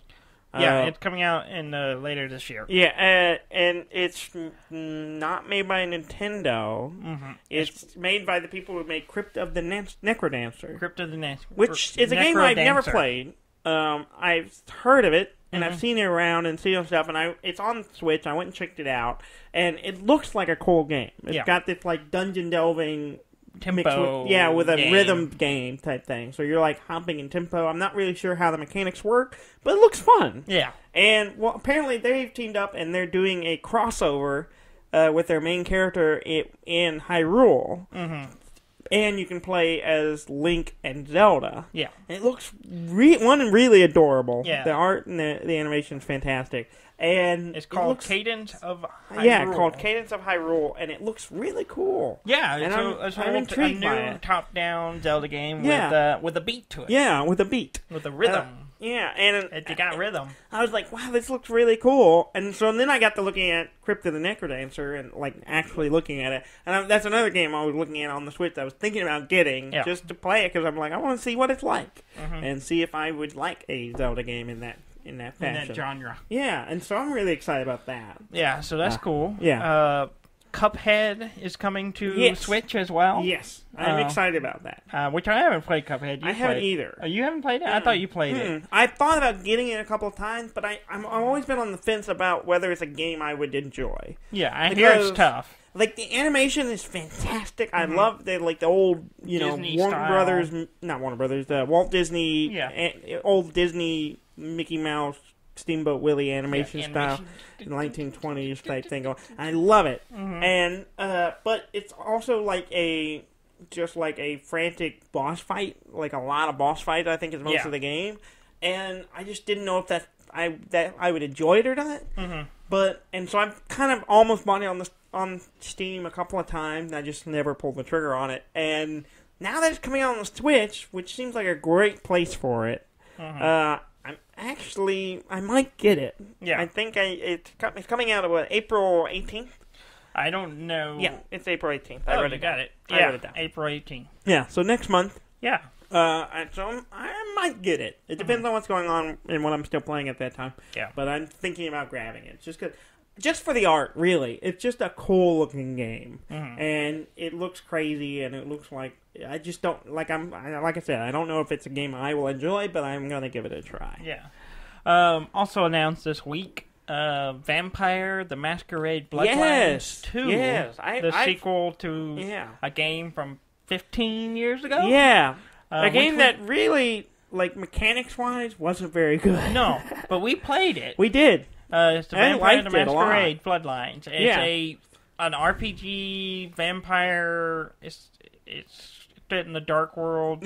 It's coming out in later this year. Yeah, and it's not made by Nintendo. It's made by the people who made Crypt of the Necrodancer. Which is a game I've never played. I've heard of it, and I've seen it around and seen stuff, and it's on Switch. I went and checked it out, and it looks like a cool game. It's got this like dungeon delving tempo with a rhythm game type thing. So you're like hopping in tempo. I'm not really sure how the mechanics work, but it looks fun. Yeah. And apparently they've teamed up and they're doing a crossover with their main character in Hyrule. And you can play as Link and Zelda. Yeah. And it looks really adorable. Yeah. The art and the animation is fantastic. And it's called Cadence of Hyrule. Yeah, called Cadence of Hyrule, and it looks really cool. Yeah, it's a new top-down Zelda game with a beat to it. Yeah, with a beat. With a rhythm. And it got rhythm. I was like, wow, this looks really cool. And so then I got to looking at Crypt of the Necrodancer and like actually looking at it. And that's another game I was looking at on the Switch that I was thinking about getting just to play it because I'm like, I want to see what it's like and see if I would like a Zelda game in that fashion. In that genre. Yeah, and so I'm really excited about that. Yeah, so that's cool. Yeah. Cuphead is coming to Switch as well. Yes, I'm excited about that. Which I haven't played Cuphead. I haven't either. You haven't played it? I thought you played it. I thought about getting it a couple of times, but I've always been on the fence about whether it's a game I would enjoy. Yeah, I hear it's tough. Like, the animation is fantastic. I love the old, Disney Walt Disney, old Disney Mickey Mouse, Steamboat Willie animation style, 1920s type thing going. I love it. And, but it's also like a frantic boss fight, like a lot of boss fights, I think is most of the game. And I just didn't know if I would enjoy it or not. And so I've kind of almost bought it on Steam a couple of times, and I just never pulled the trigger on it. And now that it's coming out on the Switch, which seems like a great place for it, I might get it. Yeah. I think it's coming out April 18th? I don't know. Yeah, it's April 18th. I wrote it down. I wrote it down. April 18th. Yeah, so next month. Yeah. So I might get it. It depends on what's going on and what I'm still playing at that time. Yeah. But I'm thinking about grabbing it. Just because just for the art, really. It's just a cool-looking game. And it looks crazy, and it looks like... I just don't... Like I said, I don't know if it's a game I will enjoy, but I'm going to give it a try. Yeah. Also announced this week, Vampire the Masquerade Bloodlines 2. Yes. The sequel to a game from 15 years ago? Yeah. A game that really, like, mechanics-wise, wasn't very good. No, but we played it. We did. It's the Vampire the Masquerade Bloodlines. It's an RPG vampire. It's set in the dark world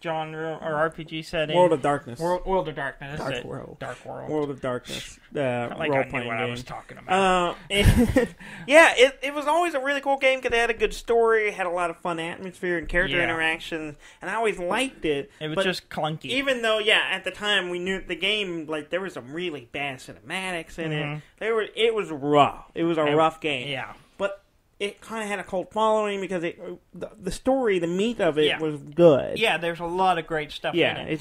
genre or RPG setting. World of Darkness. World of Darkness. Dark World. Dark World. World of Darkness. Like role-playing I knew what game. I was talking about. It was always a really cool game because it had a good story, it had a lot of fun atmosphere and character interactions, and I always liked it. It was just clunky. Even though, at the time we knew the game, like, there was some really bad cinematics in it. It was rough. It was a rough game. Yeah. But it kind of had a cult following because the story, the meat of it was good. Yeah, there's a lot of great stuff in it.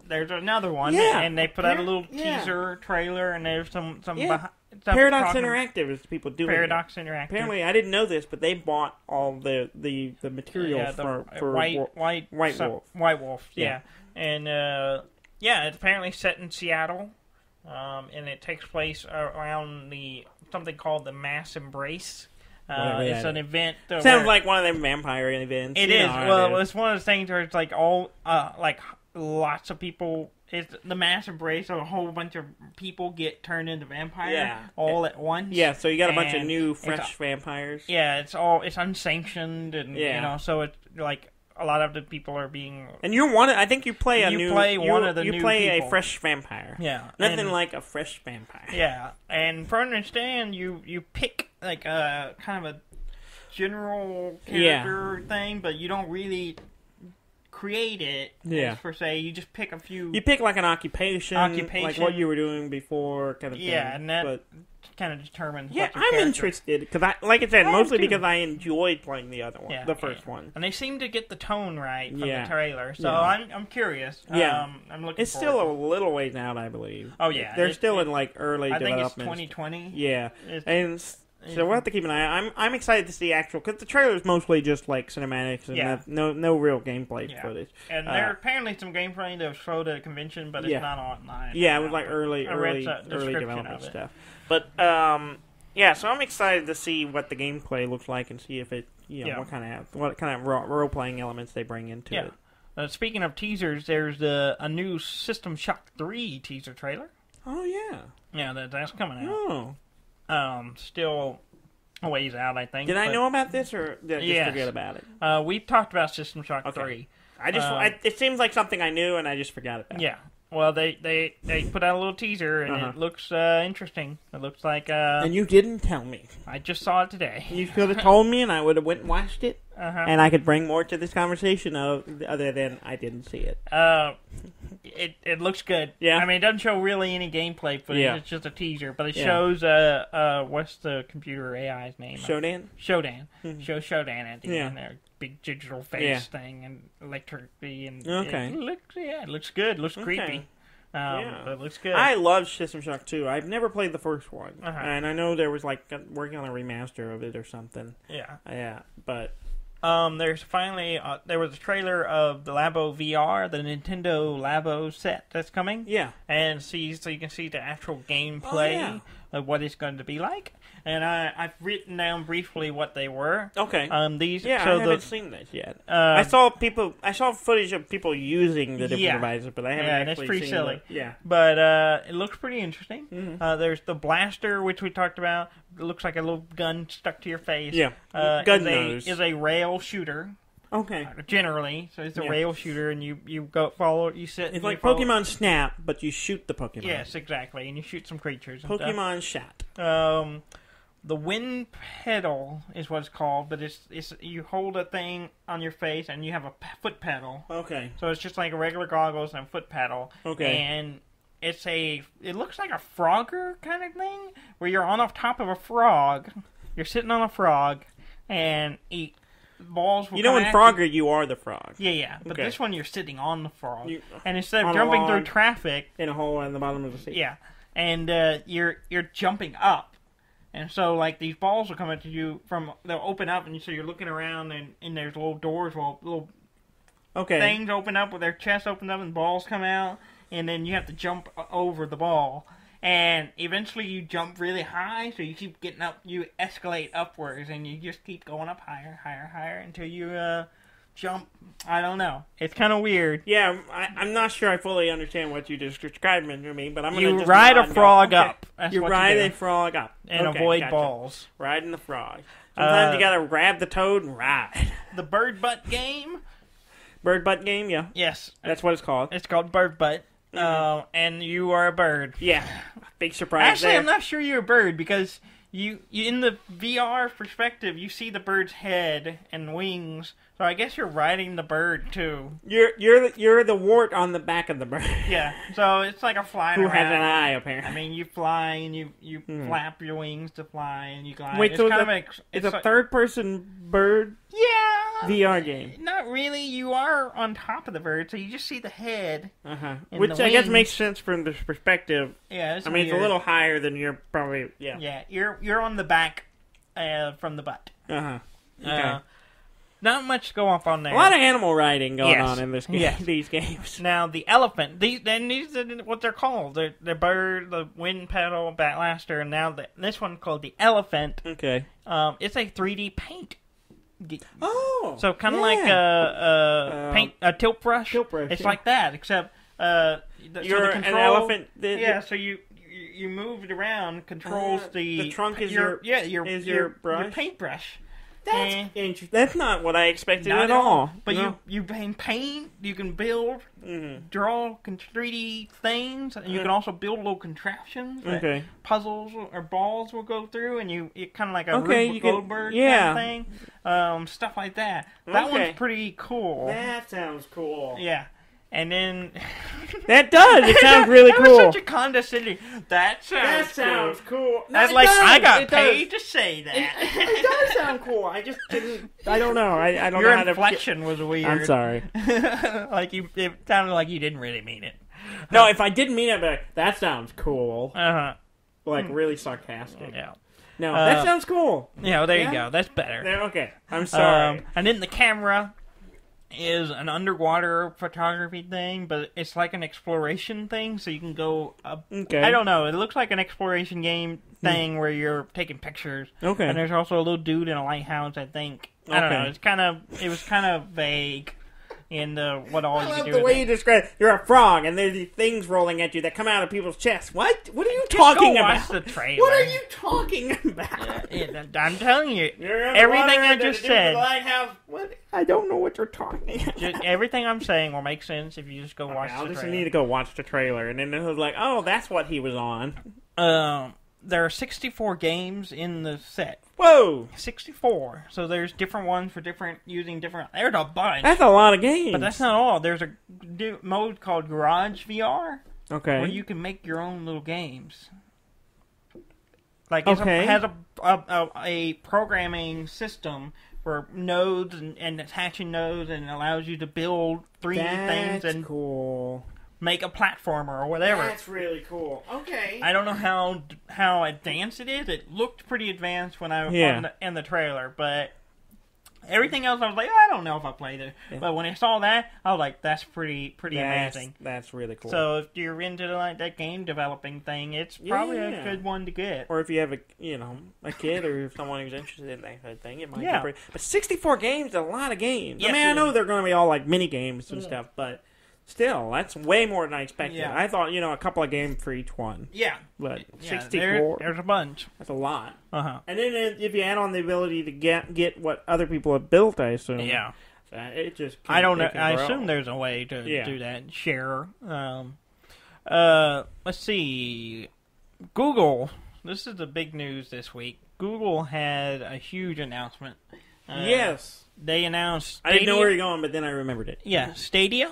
There's another one, and they put out a little teaser trailer, and there's some Paradox Interactive is people doing Paradox Interactive. Apparently, I didn't know this, but they bought all the material for White Wolf. White Wolf, yeah. And it's apparently set in Seattle, and it takes place around something called the Mass Embrace. It's an event. Sounds like one of them vampire events. It is. It's one of those things where it's like lots of people. It's the Mass Embrace, so a whole bunch of people get turned into vampires all at once. Yeah, so you got a bunch of new, fresh vampires. Yeah, it's unsanctioned, and so it's like a lot of the people are being. And I think you play You play a fresh vampire. Yeah, nothing like a fresh vampire. Yeah, and for understand, you pick like a kind of a general character thing, but you don't really create it per se. You just pick a few. You pick like an occupation, like what you were doing before, kind of thing. Yeah, and that kind of determines. Yeah, I'm interested because like I said, mostly because I enjoyed playing the other one, the first one, and they seem to get the tone right from the trailer. So I'm curious. Yeah, I'm looking. It's still a little ways out, I believe. Oh yeah, they're still in like early development. I think it's 2020. Yeah, and so we'll have to keep an eye. I'm excited to see actual, because the trailer is mostly just like cinematics and no real gameplay footage. And there are apparently some gameplay that was showed at a convention, but it's not online. Yeah, it was like early development stuff. But so I'm excited to see what the gameplay looks like and see if it, what kind of role playing elements they bring into it. Speaking of teasers, there's a new System Shock 3 teaser trailer. Oh yeah, yeah, that's coming out. Oh. Still a ways out, I think. Did I know about this, or did I just forget about it? We talked about System Shock 3. It seems like something I knew, and I just forgot about it. Yeah. Well, they put out a little teaser, and it looks interesting. It looks like... and you didn't tell me. I just saw it today. You could have told me, and I would have went and watched it, and I could bring more to this conversation other than I didn't see it. It looks good. Yeah. I mean, it doesn't show really any gameplay footage. Yeah. It's just a teaser, but it shows what's the computer AI's name? Shodan. Mm-hmm. Shows Shodan at the end there. Big digital face thing and electricity and it looks good. It looks creepy. It looks good. I love System Shock 2. I've never played the first one, and I know there was like working on a remaster of it or something. Yeah, but. There's finally there was a trailer of the Labo VR, the Nintendo Labo set that's coming. Yeah, and so you can see the actual gameplay of what it's going to be like. And I've written down briefly what they were. Okay. I haven't seen this yet. I saw footage of people using the different devices, but I haven't actually seen it. It's pretty silly. Yeah. But it looks pretty interesting. Mm-hmm. There's the blaster, which we talked about. It looks like a little gun stuck to your face. Yeah. Gun nose. Is a rail shooter. Okay. Generally, so it's a rail shooter, and you go follow. You sit. It's like Pokemon Snap, but you shoot the Pokemon. Yes, exactly, and you shoot some creatures. And Pokemon Shot. The wind pedal is what it's called, but it's you hold a thing on your face and you have a foot pedal. Okay. So it's just like a regular goggles and a foot pedal. Okay. And it looks like a Frogger kind of thing, where you're on top of a frog. You're sitting on a frog, and balls will in Frogger, you are the frog. Yeah. But this one, you're sitting on the frog. And instead of jumping through traffic... In a hole in the bottom of the sea. Yeah. and you're jumping up, and so like these balls will come into you they'll open up, and so you're looking around, and there's little doors, little things open up with their chest open up, and balls come out, and then you have to jump over the ball. And eventually you jump really high, so you keep getting up, you escalate upwards, and you just keep going up higher, higher, higher, until you jump. I don't know. It's kind of weird. Yeah, I'm not sure I fully understand what you just described to me, but I'm going to just... You ride a frog up. That's you ride a frog up. And avoid balls. Riding the frog. Sometimes you got to grab the toad and ride. The bird butt game? Bird butt game, yeah. Yes. That's what it's called. It's called bird butt. And you are a bird. Yeah, big surprise. Actually, I'm not sure you're a bird because you in the VR perspective, you see the bird's head and wings. So I guess you're riding the bird too. You're the wart on the back of the bird. Yeah, so it's like a flying who around. has an eye apparently. I mean, you fly and you flap your wings to fly and you glide. Wait, it's so kind it's a third-person bird? Yeah. VR game. Not really. You are on top of the bird, so you just see the head. Which I guess makes sense from this perspective. Yeah, I mean, it's a little higher than you're probably. Yeah. Yeah, you're on the back from the butt. Okay. Not much to go off on there. A lot of animal riding going on in this game. Yes. These games. Now the elephant. These are what they're called. The bird, the wind pedal, Batlaster, and now this one called the elephant. Okay. It's a 3D paint. Oh. So kind of like a tilt brush. Tilt brush. It's like that, except you're an elephant. So you move it around. Controls the trunk is your brush. Your paintbrush. That's interesting. That's not what I expected at all. But you can paint, you can build, draw 3D things, and you can also build little contraptions that puzzles or balls will go through, and it kind of like a Rube Goldberg kind of thing. Stuff like that. That one's pretty cool. That sounds cool. Yeah. And then... That does! It sounds really cool. That was such a condescending... That sounds cool. No, I got paid to say that. It does sound cool. I just didn't... I don't know. I don't know Your how to... Your inflection was weird. I'm sorry. It sounded like you didn't really mean it. No, if I didn't mean it, I'd be like, that sounds cool. Like, really sarcastic. Yeah. No, that sounds cool. Yeah, there you go. That's better. Okay. I'm sorry. And then the camera is an underwater photography thing, but it's like an exploration thing, so you can go up. I don't know. It looks like an exploration game thing where you're taking pictures. Okay. And there's also a little dude in a lighthouse, I think. I don't know. It was kind of vague in what all you can do. I love the way you describe it. You're a frog, and there's these things rolling at you that come out of people's chests. What? What are you talking about? Watch the trailer. What are you talking about? I'm telling you, everything I just said. What? I don't know what you're talking about. Everything I'm saying will make sense if you just go watch the trailer. I'll just need to go watch the trailer, and then it was like, oh, that's what he was on. There are 64 games in the set. Whoa! 64. So there's different ones for using different... There's a bunch. That's a lot of games. But that's not all. There's a mode called Garage VR. Okay. Where you can make your own little games. Like, it has a programming system for nodes and attaching nodes, and allows you to build 3D things and cool. Make a platformer or whatever. That's really cool. Okay. I don't know how advanced it is. It looked pretty advanced when I was in the trailer, but everything else I was like, I don't know if I played it. Yeah. But when I saw that, I was like, that's pretty amazing. That's really cool. So if you're into that game developing thing, it's probably a good one to get. Or if you have a kid or someone who's interested in that kind of thing, it might be pretty. But 64 games is a lot of games. Yes, I mean, I know they're going to be all like mini games and stuff, but still, that's way more than I expected. Yeah. I thought, a couple of games for each one. Yeah. But 64... There's a bunch. That's a lot. Uh-huh. And then if you add on the ability to get what other people have built, I assume. Yeah. It just... I don't know. I assume there's a way to do that. Share. Let's see. Google. This is the big news this week. Google had a huge announcement. Yes. They announced Stadia. I didn't know where you're going, but then I remembered it. Yeah. Stadia.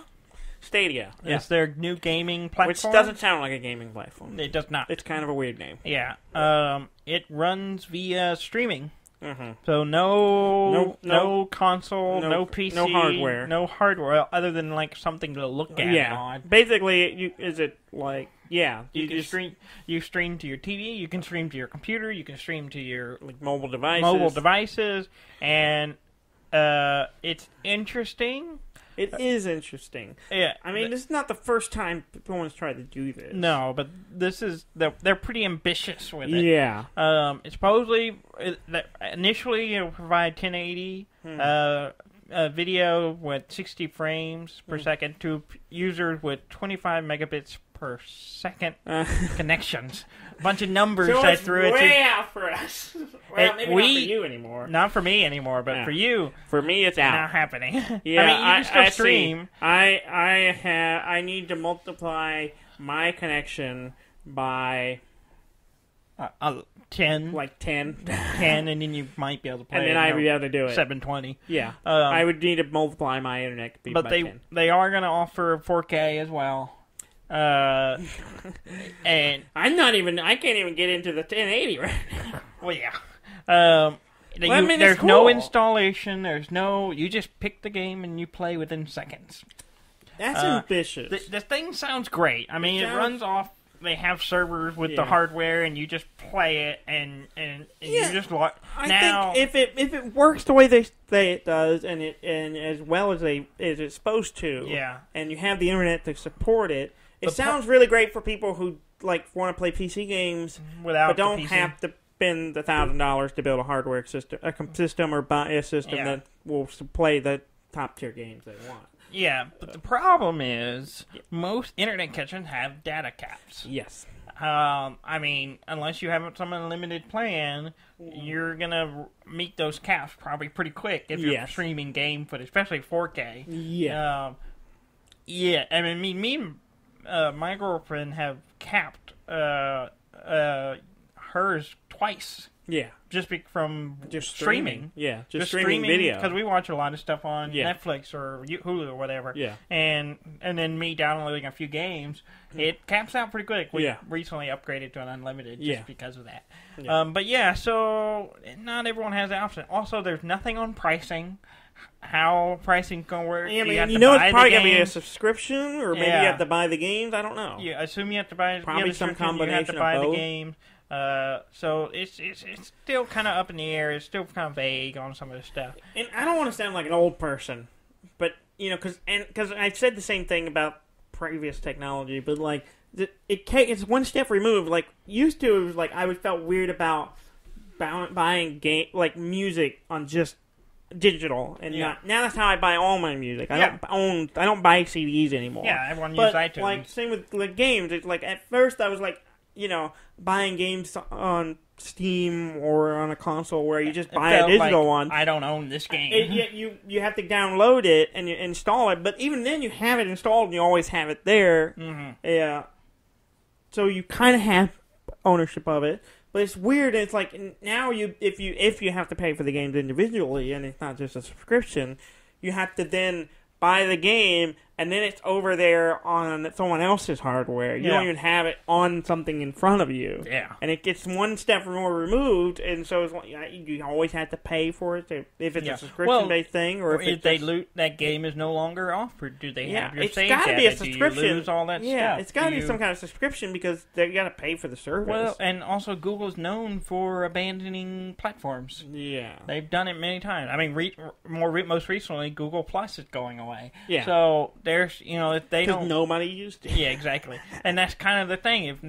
Yeah. It's their new gaming platform. Which doesn't sound like a gaming platform. It does not. It's kind of a weird name. Yeah. It runs via streaming. Mm-hmm. So no console, no PC, no hardware other than like something to look at. Yeah. Basically, is it like Yeah, You stream to your TV, you can stream to your computer, you can stream to your mobile devices, and it's interesting. It is interesting. Yeah, I mean, this is not the first time someone's tried to do this. No, but they're pretty ambitious with it. Yeah. It's supposedly initially it'll provide 1080 video with 60 frames per second to users with 25 megabits per second connections. A bunch of numbers so I threw at you. Way out for us. Well, maybe not for you anymore. Not for me anymore, but for you. For me, it's out. Not happening. Yeah, I mean, you can still stream. I need to multiply my connection by 10. Like 10. 10, and then you might be able to play and then I'd be able to do it. 720. Yeah. I would need to multiply my internet speed by 10. But they are going to offer 4K as well. And I can't even get into the 1080 right now. Well, yeah. There's no installation. You just pick the game and you play within seconds. That's ambitious. The thing sounds great. I mean, it runs off. They have servers with the hardware, and you just play it, and you just watch. I think if it works the way they say it does, and as well as it's supposed to, and you have the internet to support it, it sounds really great for people who want to play PC games but don't have to spend $1,000 to build a hardware system, or buy a system that will play the top tier games they want. Yeah, but the problem is most internet connections have data caps. Yes. I mean, unless you have some unlimited plan, you're going to meet those caps probably pretty quick if you're streaming game footage, especially 4K. Yeah. I mean, me and my girlfriend have capped hers twice. Yeah. Just streaming. Yeah, just streaming video. Because we watch a lot of stuff on Netflix or Hulu or whatever. Yeah. And then me downloading a few games, it caps out pretty quick. We recently upgraded to an unlimited just because of that. Yeah. So not everyone has the option. Also, there's nothing on pricing. How pricing going to work. Yeah, it's probably going to be a subscription, or maybe you have to buy the games. I don't know. Yeah, I assume you have to buy probably some combination you have to buy of both. The game. So it's still kind of up in the air. It's still kind of vague on some of the stuff. And I don't want to sound like an old person, but because I've said the same thing about previous technology, but it's one step removed. Like used to, it was I felt weird about buying music on just digital, and now that's how I buy all my music. I don't buy CDs anymore. Yeah, everyone uses iTunes. Same with games. It's at first I was buying games on Steam or on a console where you just buy a digital one. I don't own this game. You have to download it and you install it, but even then you have it installed and you always have it there. Mm-hmm. Yeah. So you kind of have ownership of it, but it's weird. It's now if you have to pay for the games individually and it's not just a subscription, you have to then buy the game, and then it's over there on someone else's hardware. You don't even have it on something in front of you. Yeah. And it gets one step more removed, and so it's you always have to pay for it if it's a subscription-based thing. Or if that game is no longer offered, do they have your save got to be a subscription. Do you lose all that stuff? It's got to be some kind of subscription because you got to pay for the service. Well, and also Google's known for abandoning platforms. Yeah. They've done it many times. I mean, most recently, Google Plus is going away. Yeah. So there's, if they don't, nobody used it. Yeah, exactly. And that's kind of the thing. If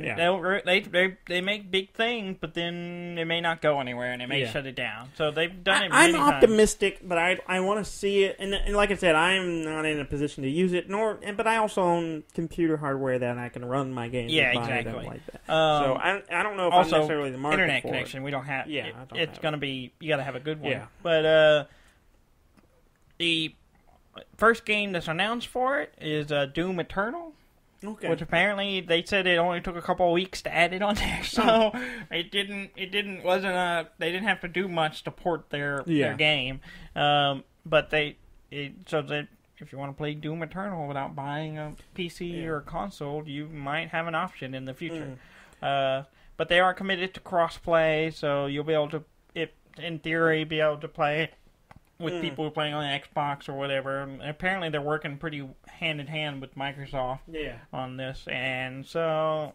they make big things, but then they may not go anywhere and they may shut it down. So they've done it many times. I'm optimistic, but I want to see it. And like I said, I'm not in a position to use it. But I also own computer hardware that I can run my games. Yeah, exactly. Like that. So I don't know if I'm necessarily the market internet for connection. It. We don't have. Yeah, it's going to be. You got to have a good one. Yeah. But the first game that's announced for it is Doom Eternal. Okay. Which apparently they said it only took a couple of weeks to add it on there, so they didn't have to do much to port their game. But if you want to play Doom Eternal without buying a PC or a console, you might have an option in the future. But they are committed to crossplay, so you'll be able to, in theory, be able to play with people playing on Xbox or whatever. And apparently, they're working pretty hand in hand with Microsoft on this, and so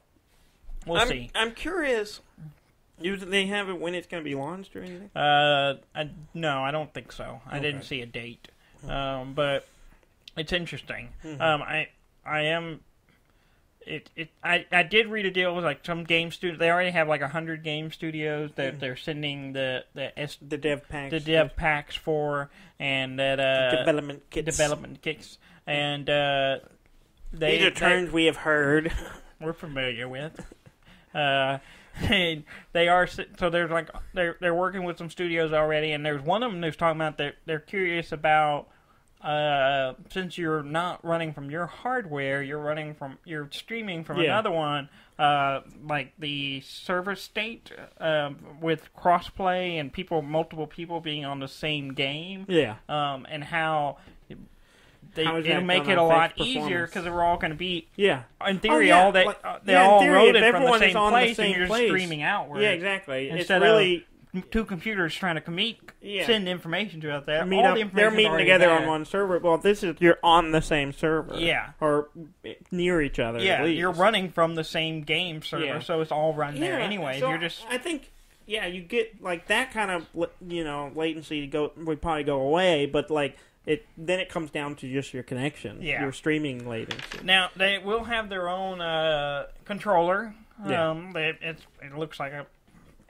we'll see. I'm curious. Do they have it when it's going to be launched or anything? No, I don't think so. I didn't see a date, but it's interesting. I am. I did read a deal with like some game studios. They already have like 100 game studios that they're sending the dev packs for, and that development kits, and these are terms we have heard. We're familiar with. They are so there's like they're working with some studios already, and there's one of them who's talking about they're curious about since you're not running from your hardware, you're streaming from another one, like the server state with crossplay and multiple people being on the same game, and how. It'll make it a lot easier because we're all going to be. In theory, all they all loaded from the same place, and you're just streaming outward. Yeah, exactly. Instead of two computers trying to send information to out there. They're meeting together on one server. Well, you're on the same server. Yeah, or near each other. Yeah, at least. You're running from the same game server, so it's all run there anyway. So you're just. I think. Yeah, you get like that kind of latency would probably go away, but like. Then it comes down to just your connection, your streaming latency. Now they will have their own controller. It looks like a.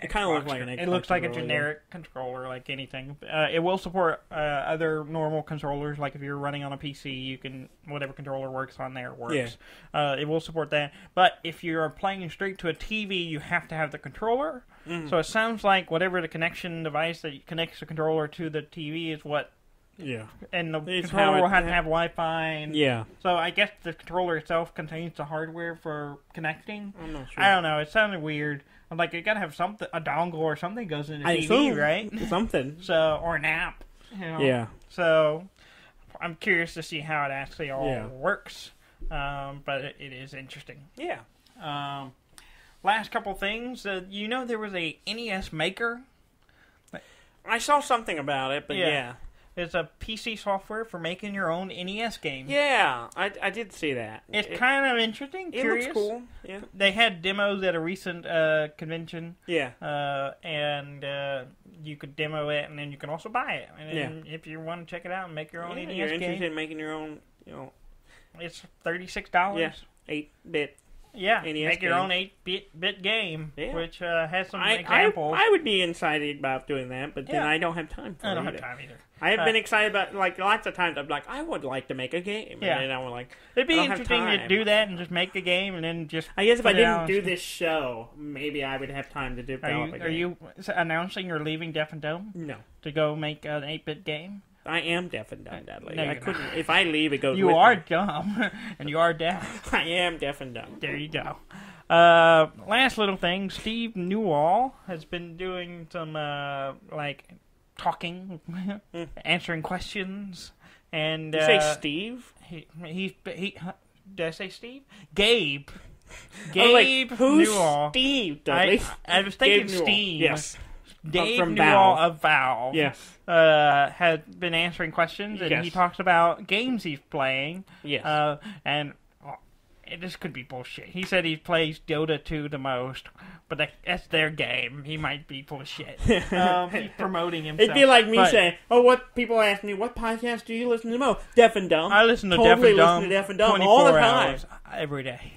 It kind of looks like an Xbox. It looks like a generic controller, like anything. It will support other normal controllers, like if you're running on a PC, you can whatever controller works on there works. It will support that. But if you're playing straight to a TV, you have to have the controller. So it sounds like whatever the connection device that connects the controller to the TV is what. And the controller will have to have Wi-Fi. And so I guess the controller itself contains the hardware for connecting. I'm not sure. I don't know. It sounded weird. I'm like, you gotta have a dongle or something goes in the TV, right? Something. Or an app. Yeah. So I'm curious to see how it actually all works. But it is interesting. Yeah. Last couple things. There was a NES Maker. I saw something about it, but It's a PC software for making your own NES games. Yeah, I did see that. It's kind of interesting, curious. It looks cool, yeah. They had demos at a recent convention. Yeah. And you could demo it, and then you can also buy it. And if you want to check it out and make your own NES game. You're interested in making your own, It's $36. Yeah, 8-bit. Yeah, NES make your own 8-bit game, which has some examples. I would be excited about doing that, but then I don't have time for it. I don't have time either. I have been excited about, like, lots of times I'm like, I would like to make a game. Yeah. And then I'm like, it'd be interesting to do that and just make a game and then just. I guess if I didn't do this show, maybe I would have time to develop a game. Are you announcing you're leaving Deaf and Dumb? No. To go make an 8-bit game? I am deaf and dumb, Dudley. No, I couldn't. Not. If I leave, it goes. You are dumb, and you are deaf. I am deaf and dumb. There you go. Last little thing, Steve Newall has been doing some talking, answering questions, and did you say Steve? He did I say Steve? Gabe. Gabe who's Newall. Steve, Dudley? I was thinking Steve. Yes. Dave from Newall Valve. of Valve. Yes. Had been answering questions, and he talks about games he's playing. Yes. And this could be bullshit. He said he plays Dota 2 the most, but that's their game. He might be full of shit. He's promoting himself. It'd be like me saying, what people ask me, what podcast do you listen to most? Deaf and Dumb. I listen to totally Deaf and Dumb 24 all the time. Hours, every day.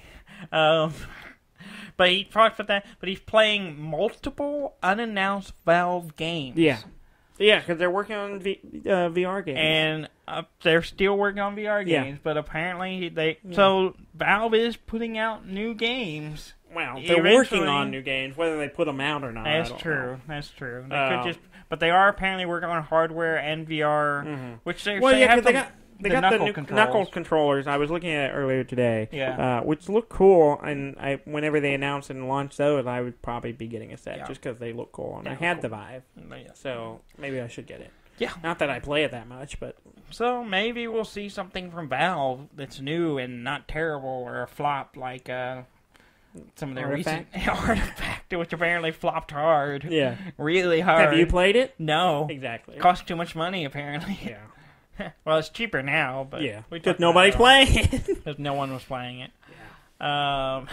But he talked about that. But he's playing multiple unannounced Valve games. Yeah. Yeah, because they're working on VR games. And they're still working on VR games, but apparently So Valve is putting out new games. Well, they're working on new games, whether they put them out or not. That's true. That's true. They could but they are apparently working on hardware and VR, which they have they got the new knuckle controllers. I was looking at it earlier today, which look cool. And whenever they announce and launch those, I would probably be getting a set just because they look cool. And I had the Vive, so maybe I should get it. Yeah, not that I play it that much, but so maybe we'll see something from Valve that's new and not terrible or a flop like some of their Artifact? recent Artifact, which apparently flopped hard. Yeah. Really hard. Have you played it? No. Exactly. Cost too much money, apparently. Yeah. Well, it's cheaper now, but Yeah. we Because took nobody's that playing it. because no one was playing it. Yeah.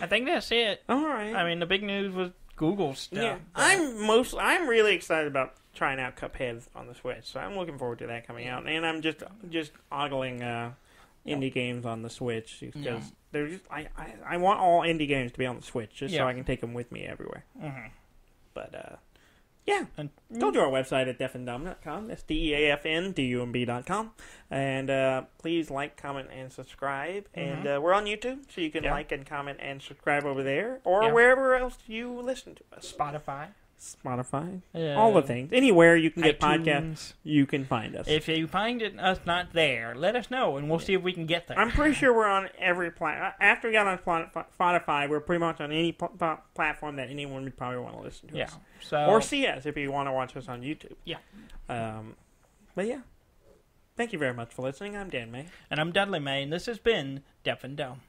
I think that's it. All right. I mean, the big news was Google stuff. Yeah. I'm really excited about trying out Cuphead on the Switch, so I'm looking forward to that coming out. And I'm just ogling indie games on the Switch because they're just I want all indie games to be on the Switch just so I can take them with me everywhere. Mm-hmm. But yeah, And go to our website at deafandumb.com. That's DEAFNDUMB.com. And please like, comment, and subscribe. Mm-hmm. And we're on YouTube, so you can like and comment and subscribe over there or wherever else you listen to us. Spotify, all the things. Anywhere you can get podcasts, you can find us. If you find us not there, let us know, and we'll see if we can get there. I'm pretty sure we're on every platform. After we got on Spotify, we're pretty much on any platform that anyone would probably want to listen to us. So, or see us if you want to watch us on YouTube. Yeah. But yeah. Thank you very much for listening. I'm Dan May. And I'm Dudley May, and this has been Deaf and Dumb.